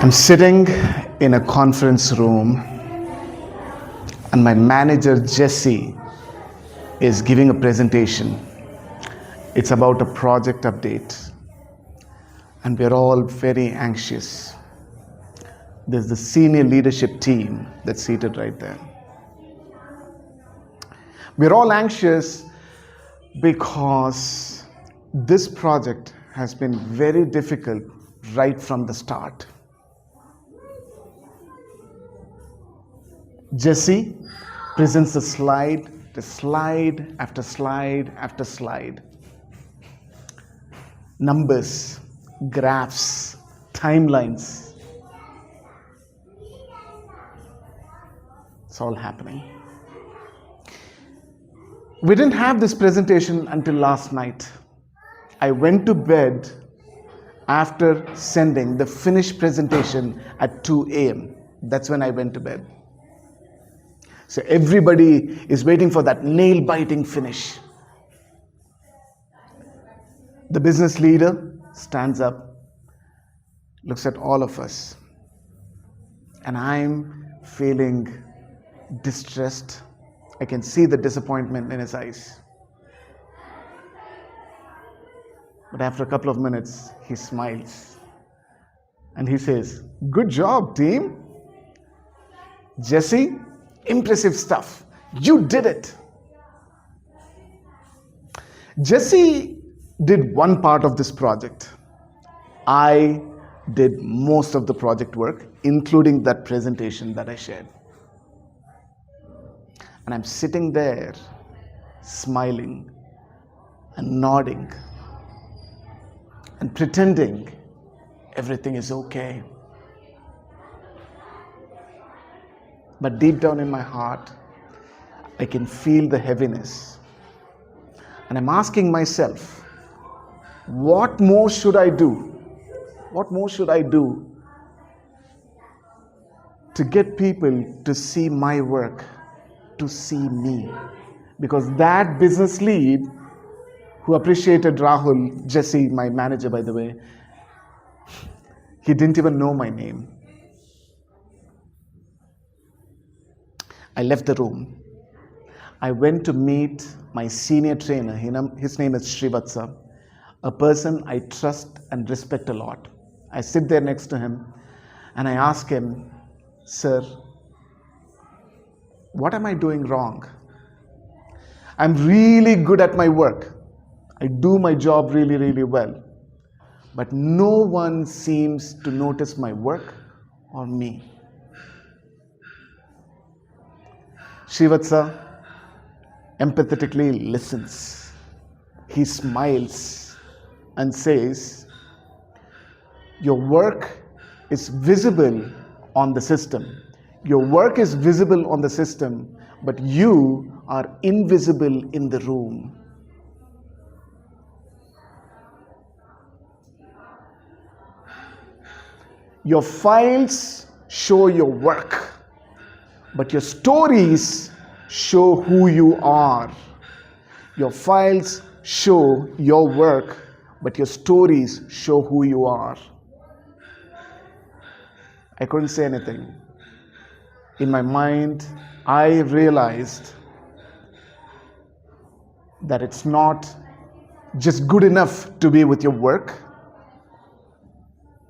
I'm sitting in a conference room and my manager Jesse is giving a presentation. It's about a project update and we're all very anxious. There's the senior leadership team that's seated right there. We're all anxious because this project has been very difficult right from the start. Jesse presents the slide after slide after slide. Numbers, graphs, timelines. It's all happening. We didn't have this presentation until last night. I went to bed after sending the finished presentation at 2 a.m. That's when I went to bed. So everybody is waiting for that nail-biting finish. The business leader stands up, looks at all of us, and I'm feeling distressed. I can see the disappointment in his eyes. But after a couple of minutes, he smiles and he says, "Good job, team. Jesse, impressive stuff. You did it." Jesse did one part of this project. I did most of the project work, including that presentation that I shared. And I'm sitting there, smiling and nodding and pretending everything is okay. But deep down in my heart, I can feel the heaviness. And I'm asking myself, what more should I do? What more should I do to get people to see my work, to see me? Because that business lead who appreciated Rahul, Jesse, my manager by the way, he didn't even know my name. I left the room. I went to meet my senior trainer. His name is Srivatsa, a person I trust and respect a lot. I sit there next to him and I ask him, "Sir, what am I doing wrong? I'm really good at my work. I do my job really, really well. But no one seems to notice my work or me." Srivatsa empathetically listens. He smiles and says, "Your work is visible on the system. Your work is visible on the system, but you are invisible in the room." Your files show your work, but your stories show who you are. Your files show your work, but your stories show who you are. I couldn't say anything. In my mind, I realized that it's not just good enough to be with your work.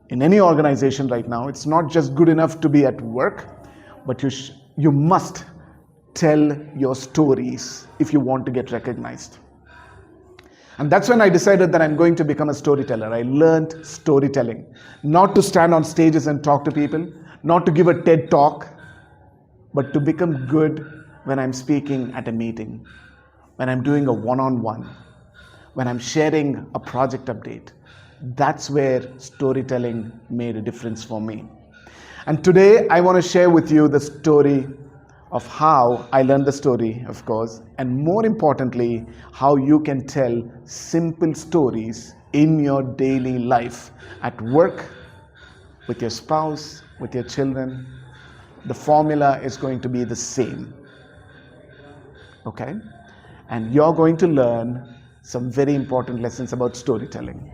In any organization right now, it's not just good enough to be at work, but you must tell your stories if you want to get recognized. And that's when I decided that I'm going to become a storyteller. I learned storytelling, not to stand on stages and talk to people, not to give a TED talk, but to become good when I'm speaking at a meeting, when I'm doing a one-on-one, when I'm sharing a project update. That's where storytelling made a difference for me. And today I want to share with you the story of how I learned the story, of course, and more importantly, how you can tell simple stories in your daily life, at work, with your spouse, with your children. The formula is going to be the same. Okay? And you're going to learn some very important lessons about storytelling.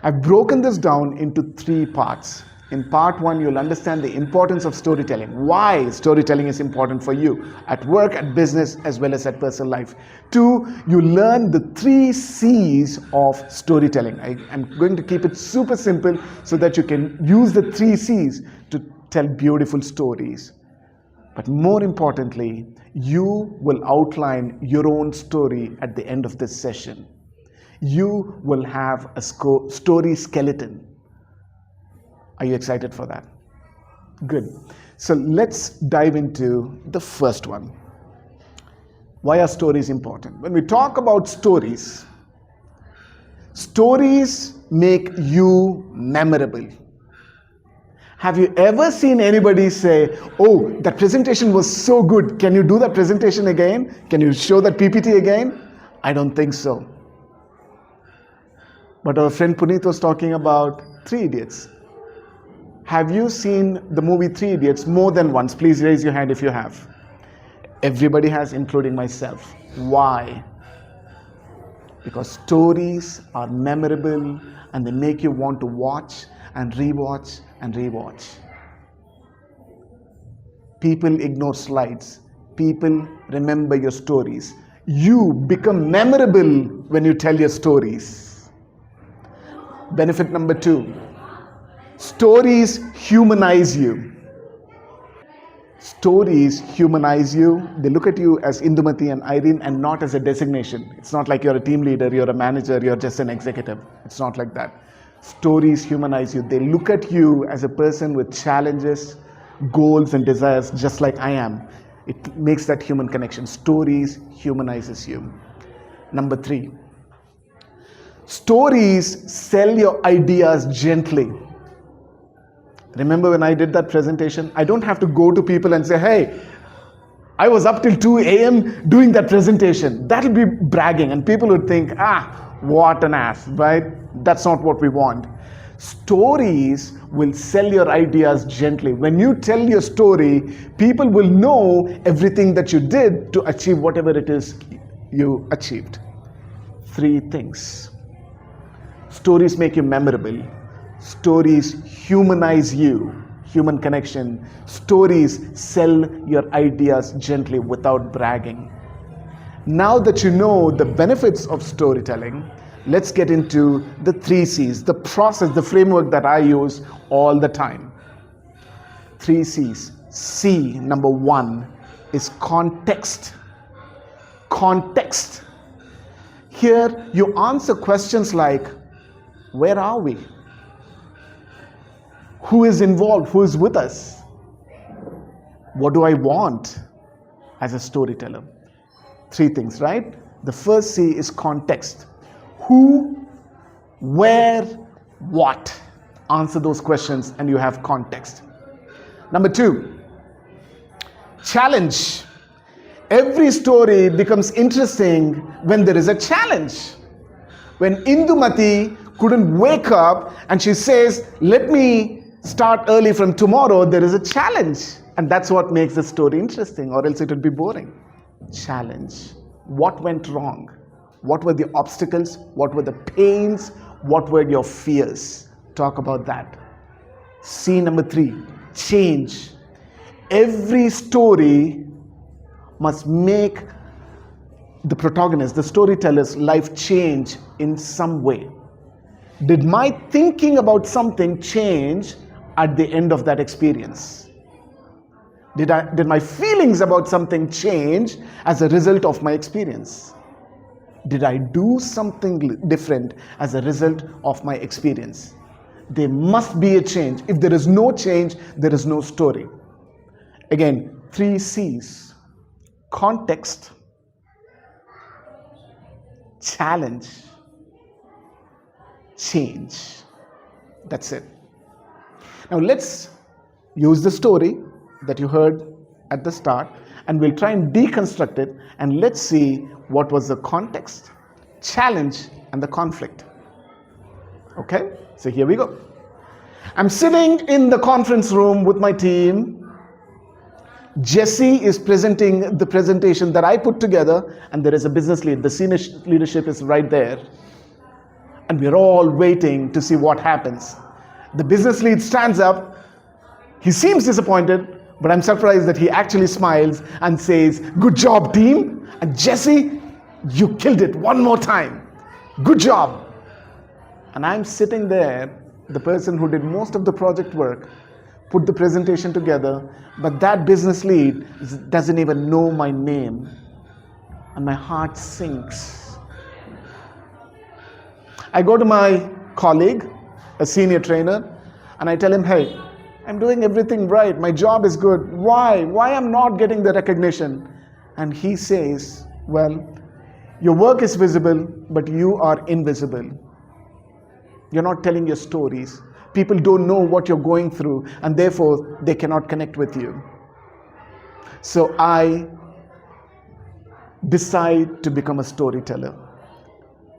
I've broken this down into 3 parts. In part 1, you'll understand the importance of storytelling, why storytelling is important for you at work, at business, as well as at personal life. 2, you learn the 3 C's of storytelling. I'm going to keep it super simple so that you can use the 3 C's to tell beautiful stories. But more importantly, you will outline your own story at the end of this session. You will have a story skeleton. Are you excited for that? Good. So let's dive into the first one. Why are stories important? When we talk about stories, stories make you memorable. Have you ever seen anybody say, oh, that presentation was so good. Can you do that presentation again? Can you show that PPT again? I don't think so. But our friend Puneet was talking about 3 Idiots. Have you seen the movie 3 Idiots more than once? Please raise your hand if you have. Everybody has, including myself. Why? Because stories are memorable and they make you want to watch and rewatch and rewatch. People ignore slides. People remember your stories. You become memorable when you tell your stories. Benefit number 2. Stories humanize you. Stories humanize you. They look at you as Indumati and Irene and not as a designation. It's not like you're a team leader, you're a manager, you're just an executive. It's not like that. Stories humanize you. They look at you as a person with challenges, goals and desires, just like I am. It makes that human connection. Stories humanizes you. Number 3. Stories sell your ideas gently. Remember when I did that presentation? I don't have to go to people and say, hey, I was up till 2 a.m. doing that presentation. That'll be bragging and people would think, what an ass, right? That's not what we want. Stories will sell your ideas gently. When you tell your story, people will know everything that you did to achieve whatever it is you achieved. 3 things. Stories make you memorable. Stories humanize you, human connection. Stories sell your ideas gently without bragging. Now that you know the benefits of storytelling, let's get into the 3 C's, the process, the framework that I use all the time. 3 C's. C, number 1, is context. Context. Here you answer questions like, where are we? Who is involved? Who is with us? What do I want as a storyteller? 3 things, right? The first C is context. Who, where, what? Answer those questions and you have context. Number 2, challenge. Every story becomes interesting when there is a challenge. When Indumati couldn't wake up and she says, let me start early from tomorrow, there is a challenge. And that's what makes the story interesting, or else it would be boring. Challenge. What went wrong? What were the obstacles? What were the pains? What were your fears? Talk about that. C, number 3, change. Every story must make the protagonist, the storyteller's life change in some way. Did my thinking about something change at the end of that experience? Did my feelings about something change as a result of my experience? Did I do something different as a result of my experience? There must be a change. If there is no change, there is no story. Again, 3 C's. Context, challenge, change. That's it. Now let's use the story that you heard at the start and we'll try and deconstruct it and let's see what was the context, challenge and the conflict. Okay, so here we go. I'm sitting in the conference room with my team. Jesse is presenting the presentation that I put together and there is a business lead. The senior leadership is right there. And we're all waiting to see what happens. The business lead stands up. He seems disappointed, but I'm surprised that he actually smiles and says, "Good job, team. And Jesse, you killed it one more time. Good job." And I'm sitting there, the person who did most of the project work, put the presentation together, but that business lead doesn't even know my name. And my heart sinks. I go to my colleague, a senior trainer, and I tell him, "Hey, I'm doing everything right. My job is good. Why? Why I'm not getting the recognition?" And he says, "Well, your work is visible, but you are invisible. You're not telling your stories. People don't know what you're going through, and therefore they cannot connect with you." So I decide to become a storyteller.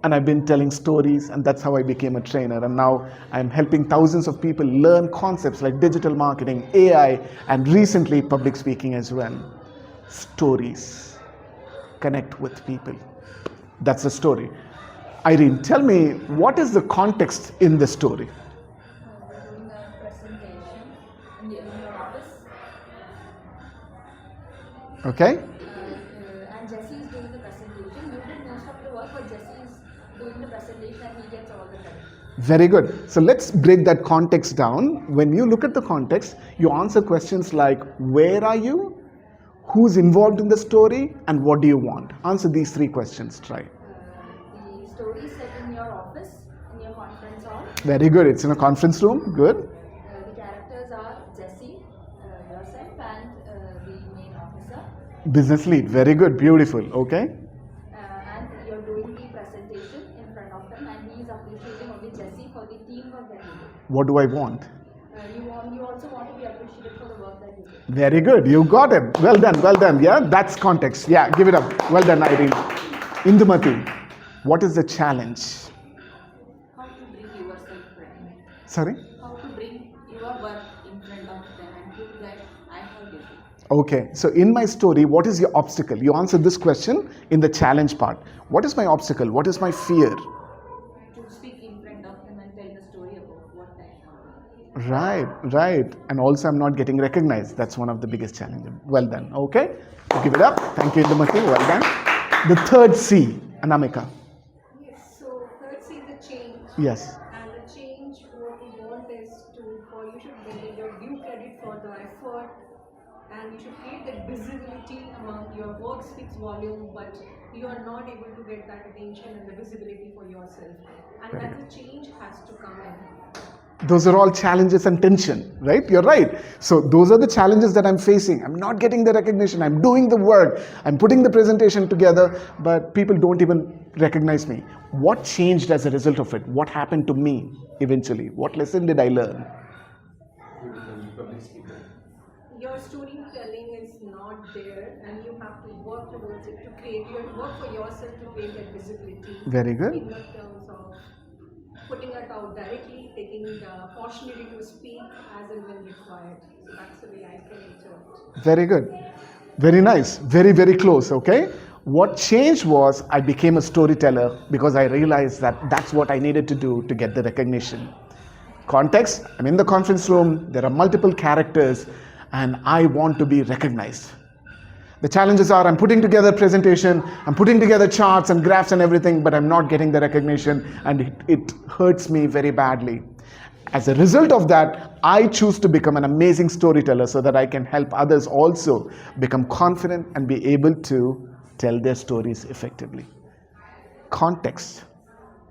And I've been telling stories, and that's how I became a trainer. And now I'm helping thousands of people learn concepts like digital marketing, AI, and recently public speaking as well. Stories connect with people. That's the story. Irene, tell me, what is the context in the story? Doing a presentation in your office. Okay? And Jesse is doing the presentation. You did most of the work, but Jesse is doing the presentation and he gets all the credit. Very good. So let's break that context down. When you look at the context, you answer questions like, where are you? Who's involved in the story? And what do you want? Answer these three questions. Try. The story is set in your office, in your conference hall. Very good. It's in a conference room. Good. The characters are Jesse, yourself, and the main officer. Business lead. Very good. Beautiful. Okay. And you're doing the presentation in front of him, and he is appreciating only Jesse for the teamwork that you did. What do I want? You also want to be appreciated for the work that you did. Very good. You got it. Well done. Well done. Yeah, that's context. Yeah, give it up. Well done, Irene. Indumati, what is the challenge? How to bring yourself front. Sorry? How to bring your work in front of them and prove that I have did it. Okay, so in my story, what is your obstacle? You answer this question in the challenge part. What is my obstacle? What is my fear? To speak in front of them and tell the story about what I have done. Right. And also I'm not getting recognized. That's one of the biggest challenges. Well done. Okay, give it up. Thank you, Indumati. Well done. The third C, Anamika. Yes, so third C is the change. Yes. And the change, what we want is for you should get your due credit for the effort, and you should create that visibility among your work speaks volume, but you are not able to get that attention and the visibility for yourself. And that the change has to come in. Those are all challenges and tension, right? You're right. So those are the challenges that I'm facing. I'm not getting the recognition. I'm doing the work. I'm putting the presentation together, but people don't even recognize me. What changed as a result of it? What happened to me eventually? What lesson did I learn? Your storytelling is not there, and you have to work towards it to create. You have to work for yourself to create that visibility. Very good. In terms of putting it out directly, taking the opportunity to speak as and when required. So that's the way I can interact. Very good. Very nice. Very, very close. Okay. What changed was I became a storyteller because I realized that that's what I needed to do to get the recognition. Context, I'm in the conference room, there are multiple characters, and I want to be recognized. The challenges are I'm putting together a presentation, I'm putting together charts and graphs and everything, but I'm not getting the recognition, and it hurts me very badly. As a result of that, I choose to become an amazing storyteller so that I can help others also become confident and be able to tell their stories effectively. Context,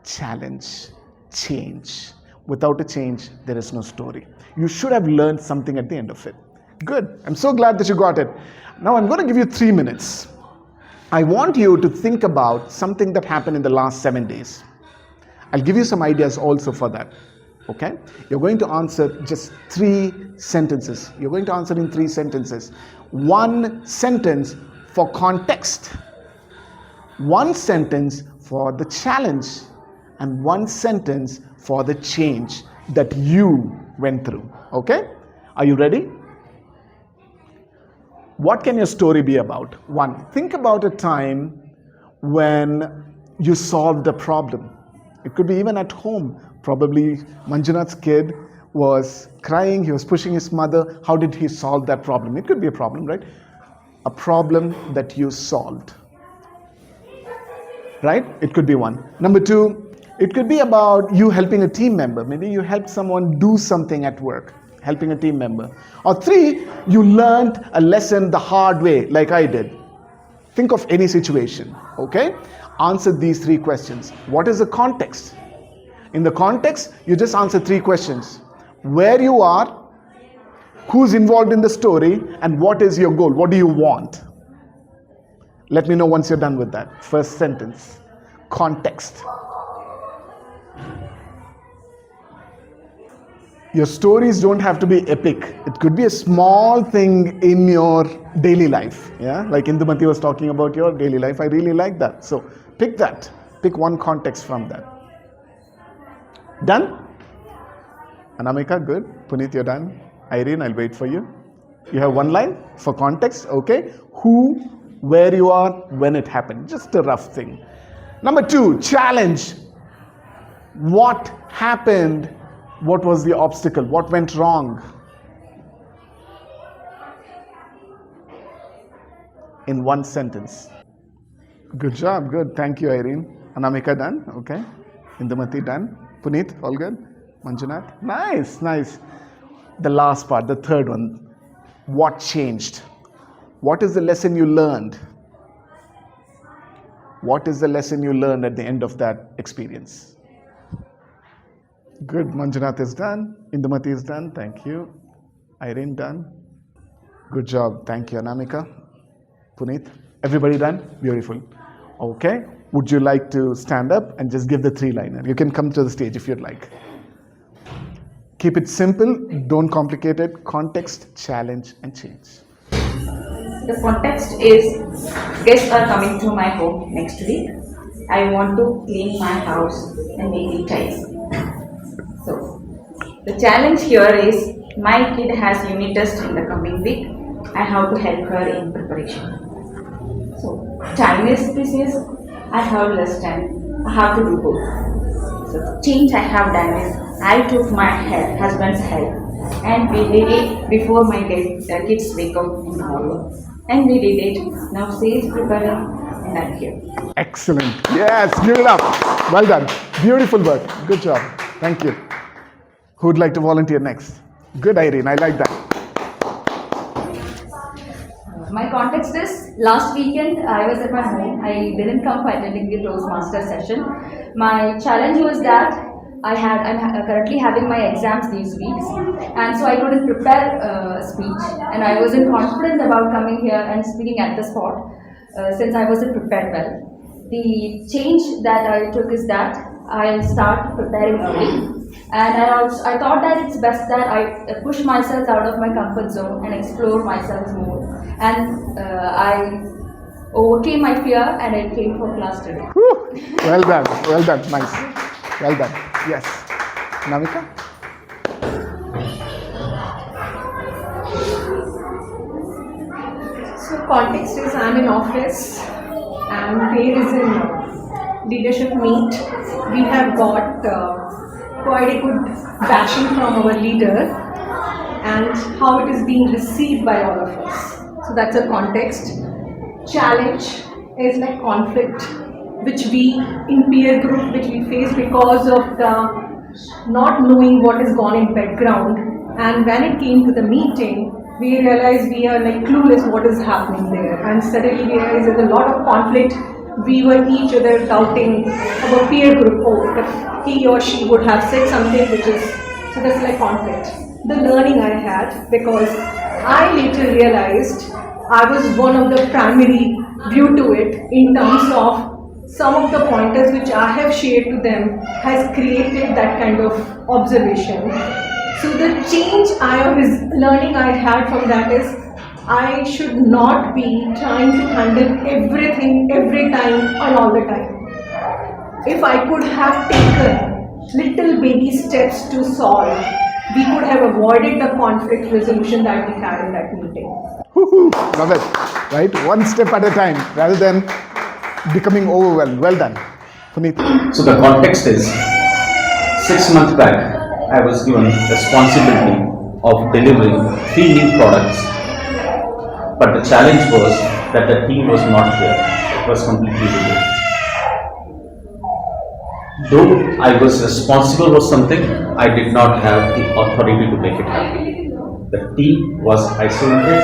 challenge, change. Without a change, there is no story. You should have learned something at the end of it. Good. I'm so glad that you got it. Now I'm going to give you 3 minutes. I want you to think about something that happened in the last 7 days. I'll give you some ideas also for that. Okay? You're going to answer just 3 sentences. You're going to answer in 3 sentences. 1 sentence for context, 1 sentence for the challenge, and 1 sentence for the change that you went through. Okay? Are you ready? What can your story be about? 1, think about a time when you solved a problem. It could be even at home. Probably Manjunath's kid was crying, he was pushing his mother. How did he solve that problem? It could be a problem, right? A problem that you solved. Right? It could be one. Number two, it could be about you helping a team member. Maybe you helped someone do something at work, helping a team member. Or three, you learned a lesson the hard way, like I did. Think of any situation, okay? Answer these three questions. What is the context? In the context, you just answer three questions. Where you are, who's involved in the story, and what is your goal? What do you want? Let me know once you're done with that. First sentence. Context. Your stories don't have to be epic. It could be a small thing in your daily life. Yeah, like Indumati was talking about your daily life. I really like that. So pick that. Pick one context from that. Done? Anamika, good. Puneet, you're done. Irene, I'll wait for you. You have one line for context. Okay. Who, where you are, when it happened. Just a rough thing. Number two, challenge. What happened? What was the obstacle? What went wrong? In one sentence. Good job. Good. Thank you, Irene. Anamika, done. Okay. Indumati, done. Puneet, all good. Manjunath. Nice. Nice. The last part, the third one. What changed? What is the lesson you learned? What is the lesson you learned at the end of that experience? Good. Manjunath is done. Indumati is done. Thank you. Irene, done. Good job. Thank you, Anamika. Puneet. Everybody done? Beautiful. Okay. Would you like to stand up and just give the three-liner? You can come to the stage if you'd like. Keep it simple. Don't complicate it. Context, challenge, and change. The context is guests are coming to my home next week. I want to clean my house and make it tidy. So, the challenge here is my kid has unit test in the coming week. I have to help her in preparation. So, time is precious. I have less time. I have to do both. So, the change I have done is I took my husband's help and we did it before my kids wake up in the morning. And we did it. Now she is preparing and I'm here. Excellent. Yes, give it up. Well done. Beautiful work. Good job. Thank you. Who would like to volunteer next? Good, Irene. I like that. My context is, last weekend I was at my home. I didn't come for attending the Toastmasters session. My challenge was that I'm currently having my exams these weeks, and so I couldn't prepare a speech, and I wasn't confident about coming here and speaking at the spot since I wasn't prepared well. The change that I took is that I'll start preparing early, and I thought that it's best that I push myself out of my comfort zone and explore myself more, and I overcame my fear and I came for class today. Whew. Well done. Well done. Nice. Well done. Yes. Namika? So context is I'm in office and there is a leadership meet. We have got quite a good bashing from our leader and how it is being received by all of us. So that's a context. Challenge is like conflict, which we in peer group, which we face because of the not knowing what is gone in background. And when it came to the meeting, we realized we are like clueless what is happening there. And suddenly we realized there's a lot of conflict. We were each other doubting our peer group, oh, if he or she would have said something which is, so that's like conflict. The learning I had, because I later realized I was one of the primary view to it in terms of some of the pointers which I have shared to them has created that kind of observation. So the change learning I had from that is I should not be trying to handle everything every time and all the time. If I could have taken little baby steps to solve, we could have avoided the conflict resolution that we had in that meeting. Woo-hoo. Love it. Right? One step at a time rather than becoming overwhelmed. Well done. Puneet. So the context is 6 months back, I was given responsibility of delivering 3 new products, but the challenge was that the team was not here. It was completely remote. Though I was responsible for something, I did not have the authority to make it happen. The team was isolated.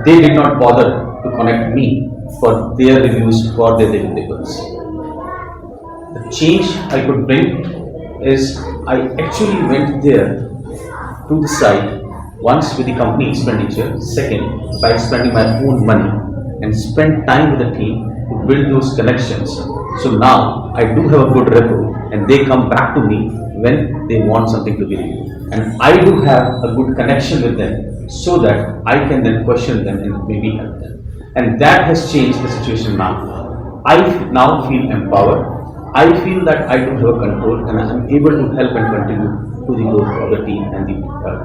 They did not bother to connect me for their reviews for their deliverables. The change I could bring is I actually went there to the site once with the company expenditure, second by spending my own money and spend time with the team to build those connections. So now I do have a good rapport and they come back to me when they want something to be reviewed. And I do have a good connection with them so that I can then question them and maybe help them. And that has changed the situation now. I now feel empowered. I feel that I do have a control and I am able to help and contribute to the growth of the team and the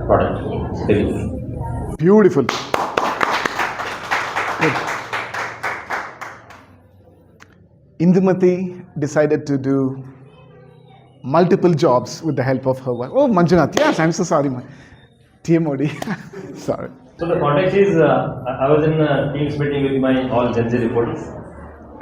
product delivery. Beautiful. Good. Indumati decided to do multiple jobs with the help of her wife. Oh, Manjunath, yes, I'm so sorry. TMOD. Sorry. So the context is, I was in a Teams meeting with my all Gen Z reporters.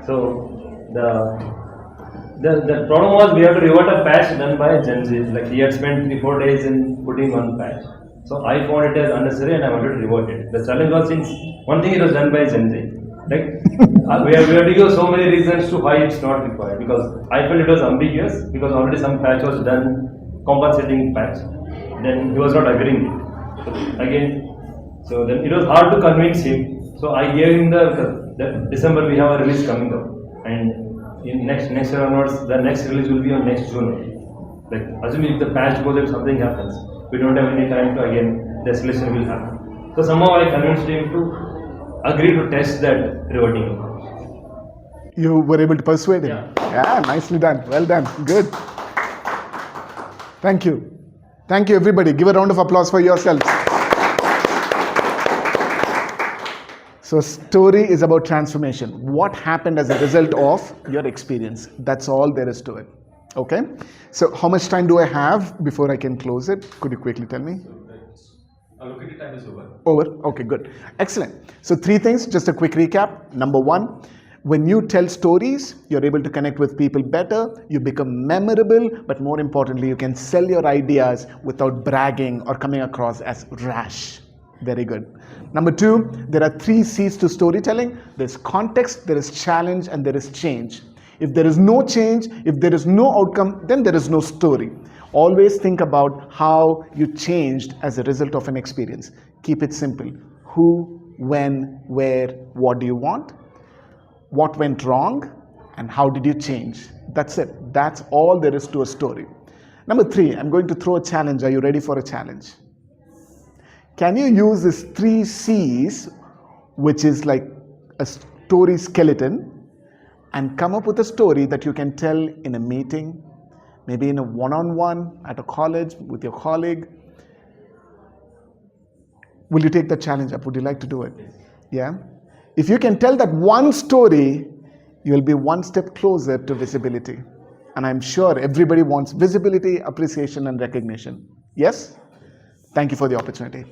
So the problem was we have to revert a patch done by Gen Z. Like he had spent 3-4 days in putting one patch. So I found it as unnecessary and I wanted to revert it. The challenge was since one thing it was done by Gen Z. Like we have to give so many reasons to why it's not required, because I felt it was ambiguous because already some patch was done, compensating patch. Then he was not agreeing. So then it was hard to convince him. So I gave him the December we have a release coming up, and in next year onwards the next release will be on next June. Like assuming if the patch goes, if something happens, we don't have any time to again the escalation will happen. So somehow I convinced him to agree to test that reverting approach. You were able to persuade him. Yeah, nicely done. Well done. Good. Thank you. Thank you, everybody. Give a round of applause for yourselves. So, story is about transformation. What happened as a result of your experience? That's all there is to it. Okay? So, how much time do I have before I can close it? Could you quickly tell me? Allocated time is over. Over? Okay, good. Excellent. So 3 things, just a quick recap. Number 1, when you tell stories, you're able to connect with people better, you become memorable, but more importantly, you can sell your ideas without bragging or coming across as rash. Very good. Number 2, there are 3 C's to storytelling. There's context, there is challenge, and there is change. If there is no change, if there is no outcome, then there is no story. Always think about how you changed as a result of an experience. Keep it simple. Who, when, where, what do you want? What went wrong? And how did you change? That's it. That's all there is to a story. Number 3, I'm going to throw a challenge. Are you ready for a challenge? Can you use this 3 C's, which is like a story skeleton, and come up with a story that you can tell in a meeting, maybe in a one-on-one at a college with your colleague? Will you take the challenge up? Would you like to do it? Yeah? If you can tell that one story, you'll be one step closer to visibility. And I'm sure everybody wants visibility, appreciation, and recognition. Yes? Thank you for the opportunity.